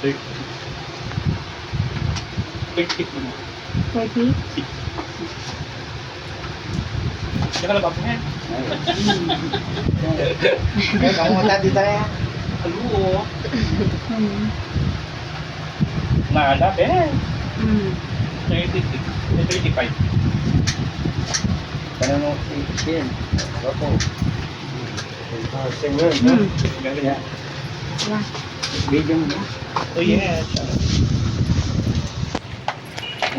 30 mo. 30? Saka lang yan. Kamu tadi tayo. Aluo. Naalap eh. 35. Parang mo si Shin. Opo. Singer, no? Yeah. Yeah. Medium. Oh yes.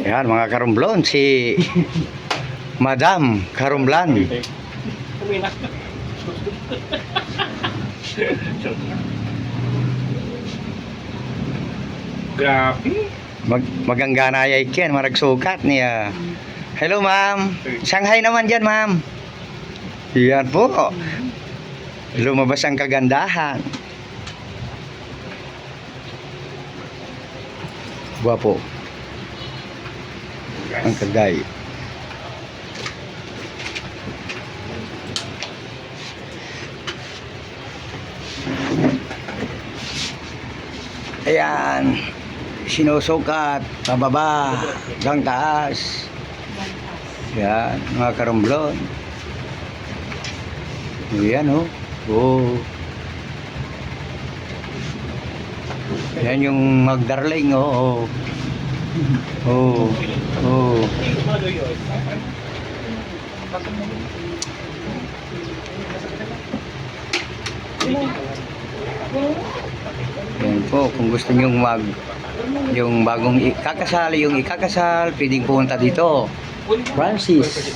Yan mga karumblon, si Madam Karumblan. Kuminak. Grabe. Maganggana yay ken maragsukat niya. Hello ma'am. Shanghai naman dyan ma'am. Yan po. Lumabas ang kagandahan. Guwapo. Ang kagay. Ayan. Sinusukat. Pababa. Hanggang taas. Yan. Mga karumblon. Ayan oh. Oh. Yan yung magdarling oh. Oh. Oh. Yan po, kung gusto niyo yung bagong ikakasal, pwedeng pumunta dito. Francis.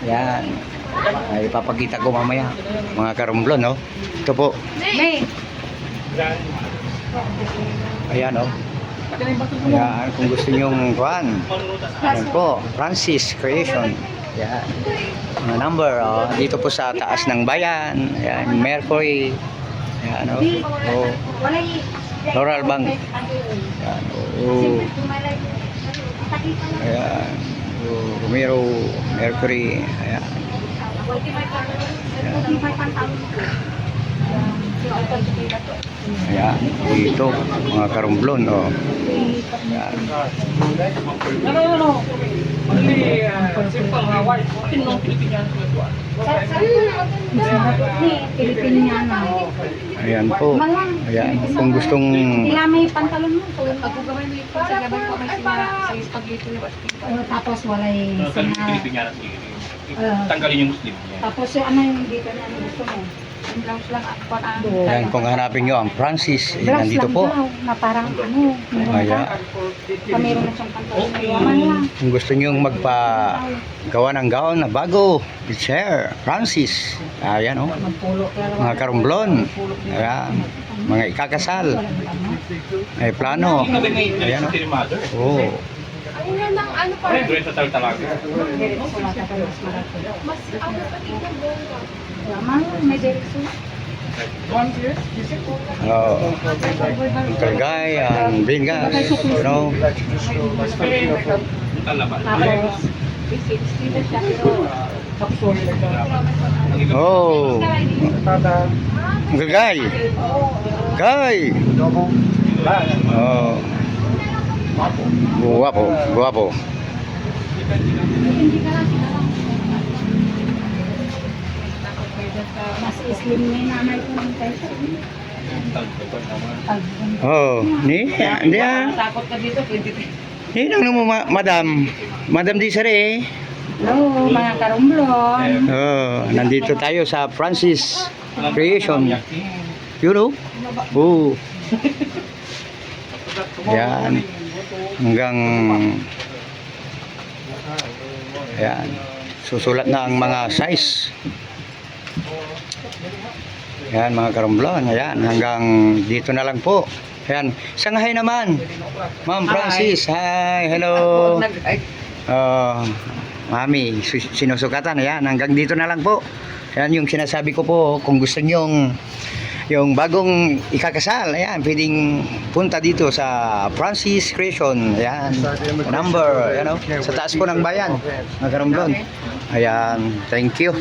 Yan. Ay ipapakita ko mamaya mga karumblon no. Ito po. May. Ayan oh. Ayan, kung gusto niyo kuhan. Yan po, Francis Creation. Yan. Mga number oh. Dito po sa taas ng bayan. Ayan, Mercury. Ayan oh. Oh. Floral Bank. Ayan oh. Ayan. Oh, Romero, Mercury. Ayan. Ayan, dito mga karumblon oh. Ayan. Ayan po. Ayan, kung gustong Ilamay yung pantalon mo. Ako gawin mo yung pagsagabay ko may sa spaghetti. Tapos walay Pilipinyana. Tanggalin yung Muslim. Tapos ano yung dito na gusto mo? Yung blouse lang ako ang ayan, kung hanapin nyo ang Francis, nandito po. Na parang ano, Ayan. meron na siyang pantalon. Yaman lang. Kung gusto nyo magpagawa ng gaon na bago, share Francis. Ayan oh. Magpulo kaya Mga karumblon. Ayan. Mga ikakasal. Ay plano. Ayan oh. Oh. Ang ng ano pa rin. Doon sa talaga. Mas ako patignan bongga. Yaman lang, may direksyon. Oh. Kalgay, ang bingas. No? Talaban. Oh. Kalgay. Kay. Oh. Guwapo, guwapo. Mas slim na yung nanay ko ng peso. Oh, ni, hindi ah. Takot ka dito, pwede. Ni lang mo madam. Madam Desiree. Hello, mga karumblon. Oh, nandito tayo sa Francis Creation. You know? Oh. Yan. Hanggang yan. Susulat na ang mga size. Yan mga karumblon. Ayan. Hanggang dito na lang po. Ayan. Shanghai naman. Ma'am Francis. Hi. Hello. Mami. Sinusukatan. Ayan. Hanggang dito na lang po. Ayan yung sinasabi ko po. Kung gusto nyong yung bagong ikakasal, ayan, pwedeng punta dito sa Francis Creation, ayan, number, ayan, sa taas po ng bayan, mga karumblon. Ayan, thank you.